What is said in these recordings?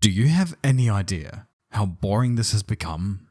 Do you have any idea how boring this has become?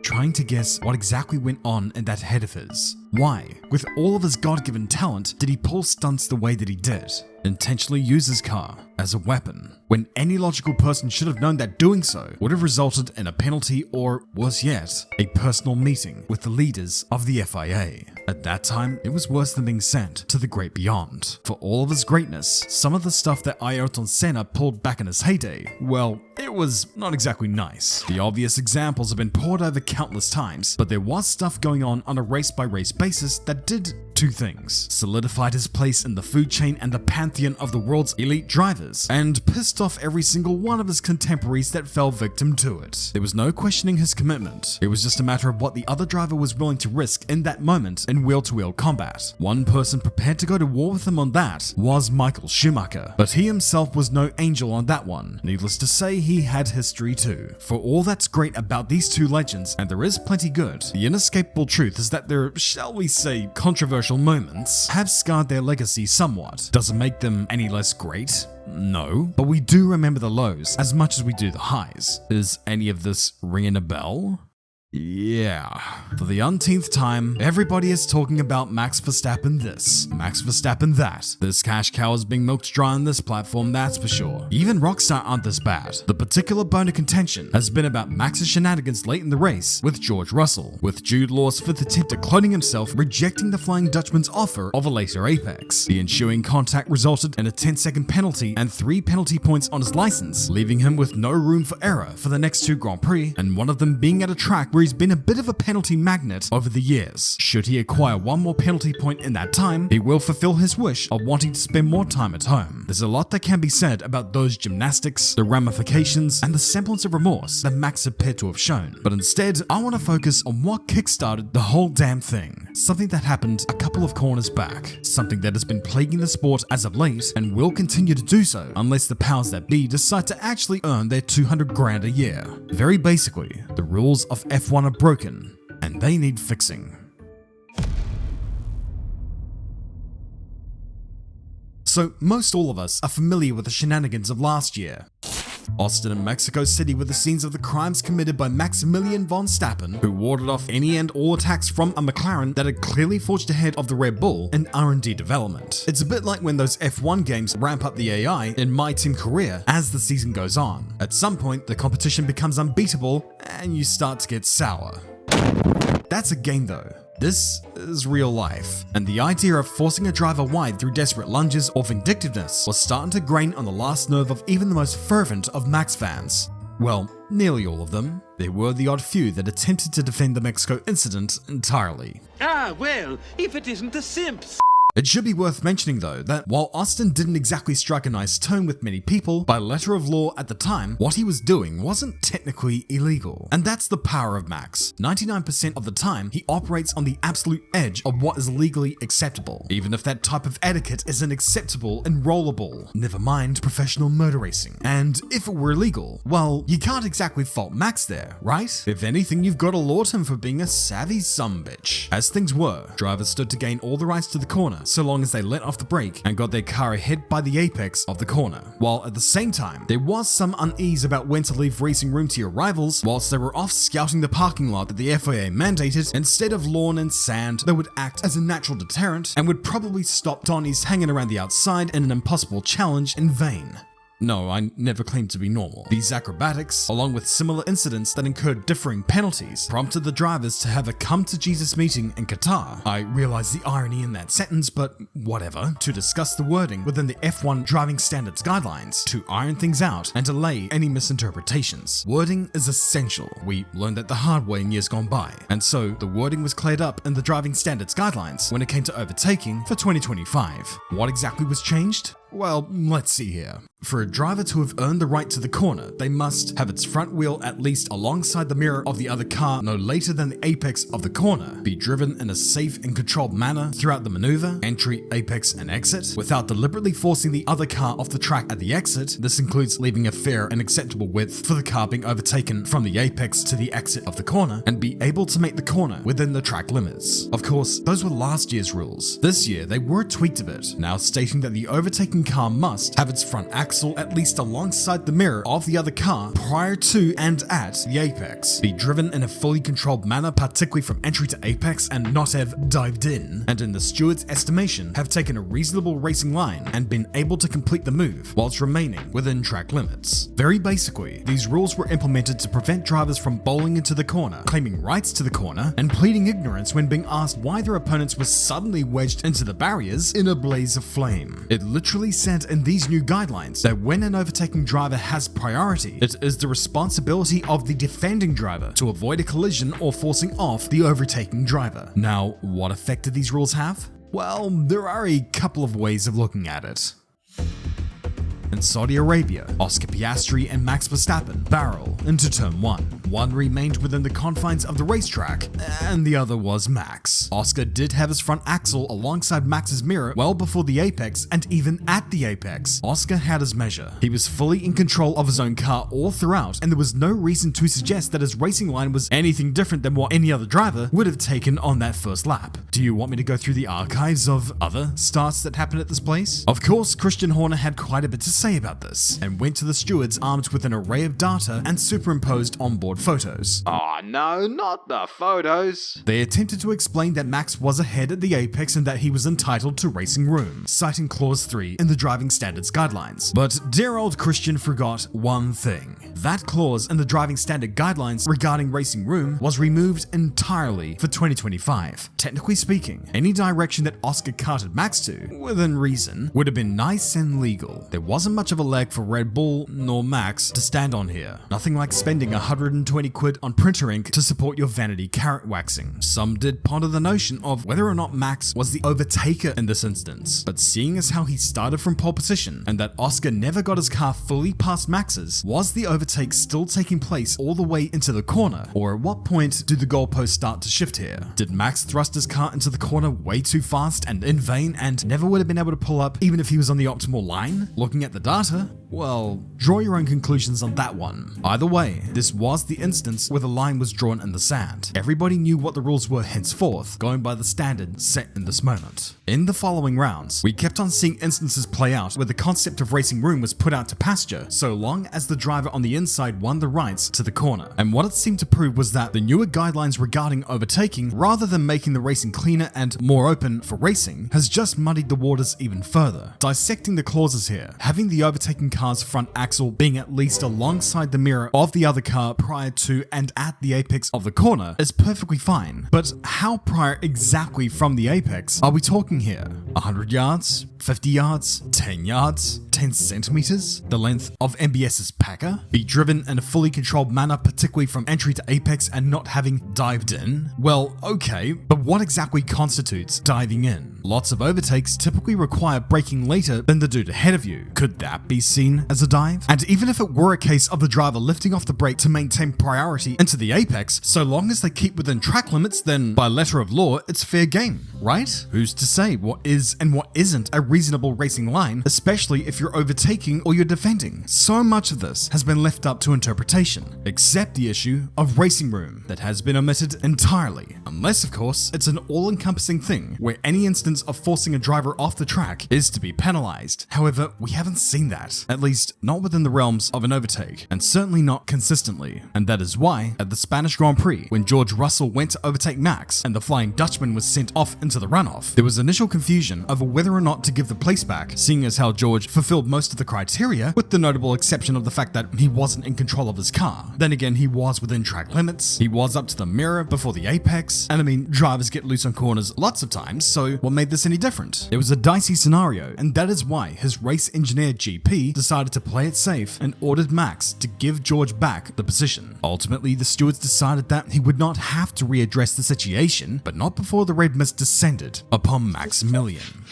Trying to guess what exactly went on in that head of his. Why, with all of his God-given talent, did he pull stunts the way that he did? Intentionally use his car as a weapon, when any logical person should have known that doing so would have resulted in a penalty or, worse yet, a personal meeting with the leaders of the FIA. At that time, it was worse than being sent to the great beyond. For all of his greatness, some of the stuff that Ayrton Senna pulled back in his heyday, well, it was not exactly nice. The obvious examples have been poured over countless times, but there was stuff going on a race-by-race basis that did two things: solidified his place in the food chain and the pantheon of the world's elite drivers, and pissed off every single one of his contemporaries that fell victim to it. There was no questioning his commitment. It was just a matter of what the other driver was willing to risk in that moment in wheel-to-wheel combat. One person prepared to go to war with him on that was Michael Schumacher, but he himself was no angel on that one. Needless to say, he had history too. For all that's great about these two legends, and there is plenty good, the inescapable truth is that their, shall we say, controversial moments have scarred their legacy somewhat. Does it make them any less great? No, but we do remember the lows as much as we do the highs. Is any of this ringing a bell? Yeah. For the umpteenth time, everybody is talking about Max Verstappen this, Max Verstappen that. This cash cow is being milked dry on this platform, that's for sure. Even Rockstar aren't this bad. The particular bone of contention has been about Max's shenanigans late in the race with George Russell, with Jude Law's fifth attempt at cloning himself rejecting the Flying Dutchman's offer of a later apex. The ensuing contact resulted in a 10-second penalty and 3 penalty points on his license, leaving him with no room for error for the next 2 Grand Prix, and one of them being at a track where he's been a bit of a penalty magnet over the years. Should he acquire one more penalty point in that time, he will fulfill his wish of wanting to spend more time at home. There's a lot that can be said about those gymnastics, the ramifications, and the semblance of remorse that Max appeared to have shown. But instead, I want to focus on what kickstarted the whole damn thing. Something that happened a couple of corners back. Something that has been plaguing the sport as of late and will continue to do so unless the powers that be decide to actually earn their 200 grand a year. Very basically, the rules of F1 are broken, and they need fixing. So, most all of us are familiar with the shenanigans of last year. Austin and Mexico City were the scenes of the crimes committed by Maximilian von Stappen, who warded off any and all attacks from a McLaren that had clearly forged ahead of the Red Bull in R&D development. It's a bit like when those F1 games ramp up the AI in My Team Korea as the season goes on. At some point, the competition becomes unbeatable and you start to get sour. That's a game though. This is real life, and the idea of forcing a driver wide through desperate lunges or vindictiveness was starting to grain on the last nerve of even the most fervent of Max fans. Well, nearly all of them. There were the odd few that attempted to defend the Mexico incident entirely. Ah, well, if it isn't the simps. It should be worth mentioning though that while Austin didn't exactly strike a nice tone with many people, by letter of law at the time, what he was doing wasn't technically illegal. And that's the power of Max. 99% of the time, he operates on the absolute edge of what is legally acceptable, even if that type of etiquette isn't acceptable and rollable. Never mind professional motor racing. And if it were illegal, well, you can't exactly fault Max there, right? If anything, you've got to laud him for being a savvy sumbitch. As things were, drivers stood to gain all the rights to the corner, so long as they let off the brake and got their car ahead by the apex of the corner. While at the same time, there was some unease about when to leave racing room to your rivals whilst they were off scouting the parking lot that the FIA mandated. Instead of lawn and sand, they would act as a natural deterrent and would probably stop Donnies hanging around the outside in an impossible challenge in vain. No, I never claimed to be normal. These acrobatics, along with similar incidents that incurred differing penalties, prompted the drivers to have a come-to-Jesus meeting in Qatar. I realize the irony in that sentence, but whatever, to discuss the wording within the F1 driving standards guidelines, to iron things out and allay any misinterpretations. Wording is essential. We learned that the hard way in years gone by, and so the wording was cleared up in the driving standards guidelines when it came to overtaking for 2025. What exactly was changed? Well, let's see here. For a driver to have earned the right to the corner, they must have its front wheel at least alongside the mirror of the other car no later than the apex of the corner, be driven in a safe and controlled manner throughout the maneuver, entry, apex, and exit, without deliberately forcing the other car off the track at the exit. This includes leaving a fair and acceptable width for the car being overtaken from the apex to the exit of the corner, and be able to make the corner within the track limits. Of course, those were last year's rules. This year, they were tweaked a bit, now stating that the overtaking car must have its front axle at least alongside the mirror of the other car prior to and at the apex, be driven in a fully controlled manner, particularly from entry to apex, and not have dived in, and in the steward's estimation, have taken a reasonable racing line and been able to complete the move whilst remaining within track limits. Very basically, these rules were implemented to prevent drivers from bowling into the corner, claiming rights to the corner, and pleading ignorance when being asked why their opponents were suddenly wedged into the barriers in a blaze of flame. It literally said in these new guidelines that when an overtaking driver has priority, it is the responsibility of the defending driver to avoid a collision or forcing off the overtaking driver. Now, what effect do these rules have? Well, there are a couple of ways of looking at it. In Saudi Arabia, Oscar Piastri and Max Verstappen barrel into turn 1. One remained within the confines of the racetrack, and the other was Max. Oscar did have his front axle alongside Max's mirror well before the apex, and even at the apex, Oscar had his measure. He was fully in control of his own car all throughout, and there was no reason to suggest that his racing line was anything different than what any other driver would have taken on that first lap. Do you want me to go through the archives of other starts that happened at this place? Of course, Christian Horner had quite a bit to say about this, and went to the stewards armed with an array of data and superimposed onboard photos. Oh no, not the photos. They attempted to explain that Max was ahead at the apex and that he was entitled to racing room, citing clause 3 in the driving standards guidelines. But dear old Christian forgot one thing. That clause in the driving standard guidelines regarding racing room was removed entirely for 2025. Technically speaking, any direction that Oscar carted Max to, within reason, would have been nice and legal. There wasn't much of a leg for Red Bull nor Max to stand on here. Nothing like spending 120 quid on printer ink to support your vanity carrot waxing. Some did ponder the notion of whether or not Max was the overtaker in this instance, but seeing as how he started from pole position and that Oscar never got his car fully past Max's, was the overtake still taking place all the way into the corner? Or at what point do the goalposts start to shift here? Did Max thrust his car into the corner way too fast and in vain and never would have been able to pull up even if he was on the optimal line? Looking at the data, well, draw your own conclusions on that one. Either way, this was the instance where the line was drawn in the sand. Everybody knew what the rules were henceforth, going by the standard set in this moment. In the following rounds, we kept on seeing instances play out where the concept of racing room was put out to pasture so long as the driver on the inside won the rights to the corner. And what it seemed to prove was that the newer guidelines regarding overtaking, rather than making the racing cleaner and more open for racing, has just muddied the waters even further. Dissecting the clauses here, having the overtaking car's front axle being at least alongside the mirror of the other car prior to and at the apex of the corner is perfectly fine. But how prior exactly from the apex are we talking here? 100 yards? 50 yards? 10 yards? 10 centimeters? The length of MBS's packer? Be driven in a fully controlled manner, particularly from entry to apex and not having dived in? Well, okay, but what exactly constitutes diving in? Lots of overtakes typically require braking later than the dude ahead of you. Could that be seen as a dive? And even if it were a case of the driver lifting off the brake to maintain priority into the apex, so long as they keep within track limits, then by letter of law, it's fair game, right? Who's to say what is and what isn't a reasonable racing line, especially if you're overtaking or you're defending? So much of this has been left up to interpretation, except the issue of racing room that has been omitted entirely, unless of course it's an all-encompassing thing where any instance of forcing a driver off the track is to be penalized. However, we haven't seen that, at least not within the realms of an overtake, and certainly not consistently. And that is why, at the Spanish Grand Prix, when George Russell went to overtake Max and the Flying Dutchman was sent off into the runoff, there was initial confusion over whether or not to give the place back, seeing as how George fulfilled most of the criteria, with the notable exception of the fact that he wasn't in control of his car. Then again, he was within track limits, he was up to the mirror before the apex, and I mean, drivers get loose on corners lots of times, so what made this any different? It was a dicey scenario, and that is why his race engineer GP decided to play it safe and ordered Max to give George back the position. Ultimately, the stewards decided that he would not have to readdress the situation, but not before the red mist descended upon Maximilian.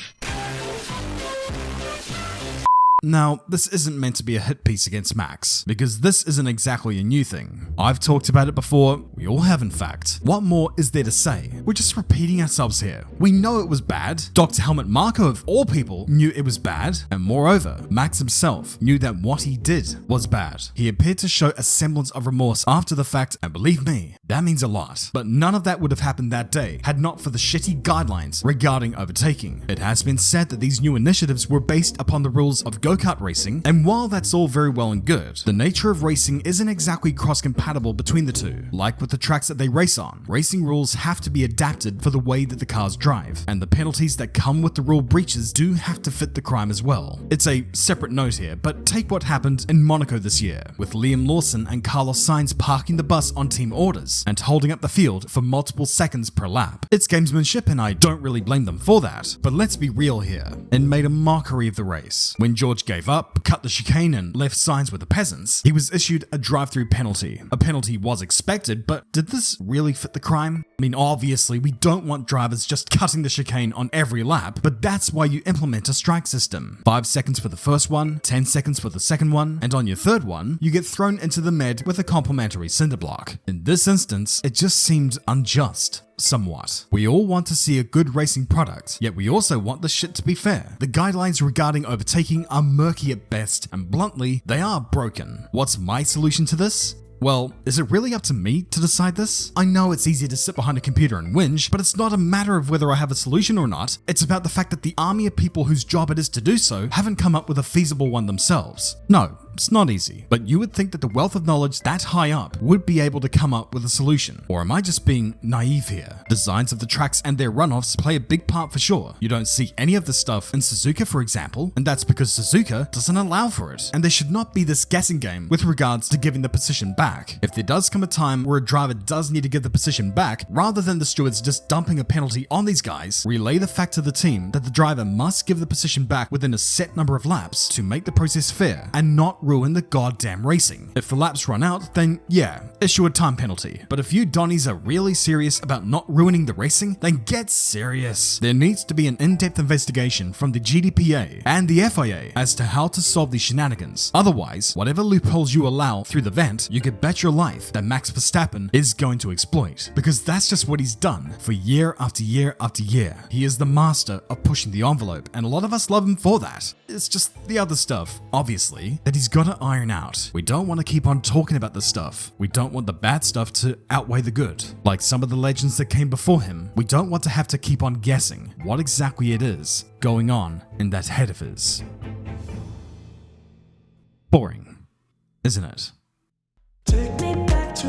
Now, this isn't meant to be a hit piece against Max, because this isn't exactly a new thing. I've talked about it before, we all have in fact. What more is there to say? We're just repeating ourselves here. We know it was bad, Dr. Helmut Marko of all people knew it was bad, and moreover, Max himself knew that what he did was bad. He appeared to show a semblance of remorse after the fact, and believe me, That means a lot, but none of that would have happened that day had not for the shitty guidelines regarding overtaking. It has been said that these new initiatives were based upon the rules of go-kart racing, and while that's all very well and good, the nature of racing isn't exactly cross-compatible between the two. Like with the tracks that they race on, racing rules have to be adapted for the way that the cars drive, and the penalties that come with the rule breaches do have to fit the crime as well. It's a separate note here, but take what happened in Monaco this year, with Liam Lawson and Carlos Sainz parking the bus on team orders and holding up the field for multiple seconds per lap. It's gamesmanship and I don't really blame them for that, but let's be real here. It made a mockery of the race. When George gave up, cut the chicane and left Sainz with the peasants, he was issued a drive-through penalty. A penalty was expected, but did this really fit the crime? I mean, obviously we don't want drivers just cutting the chicane on every lap, but that's why you implement a strike system. 5 seconds for the first one, 10 seconds for the second one, and on your third one, you get thrown into the med with a complimentary cinder block. In this instance, it just seemed unjust. Somewhat. We all want to see a good racing product, yet we also want the shit to be fair. The guidelines regarding overtaking are murky at best, and bluntly, they are broken. What's my solution to this? Well, is it really up to me to decide this? I know it's easy to sit behind a computer and whinge, but it's not a matter of whether I have a solution or not. It's about the fact that the army of people whose job it is to do so haven't come up with a feasible one themselves. No, it's not easy, but you would think that the wealth of knowledge that high up would be able to come up with a solution. Or am I just being naive here? Designs of the tracks and their runoffs play a big part for sure. You don't see any of this stuff in Suzuka, for example, and that's because Suzuka doesn't allow for it. And there should not be this guessing game with regards to giving the position back. If there does come a time where a driver does need to give the position back, rather than the stewards just dumping a penalty on these guys, relay the fact to the team that the driver must give the position back within a set number of laps to make the process fair and not ruin the goddamn racing. If the laps run out, then yeah, issue a time penalty. But if you Donnies are really serious about not ruining the racing, then get serious. There needs to be an in-depth investigation from the GDPA and the FIA as to how to solve these shenanigans. Otherwise, whatever loopholes you allow through the vent, you could bet your life that Max Verstappen is going to exploit, because that's just what he's done for year after year after year. He is the master of pushing the envelope, and a lot of us love him for that. It's just the other stuff, obviously, that he's got to iron out. We don't want to keep on talking about this stuff. We don't want the bad stuff to outweigh the good. Like some of the legends that came before him, we don't want to have to keep on guessing what exactly it is going on in that head of his. Boring, isn't it? Take me back to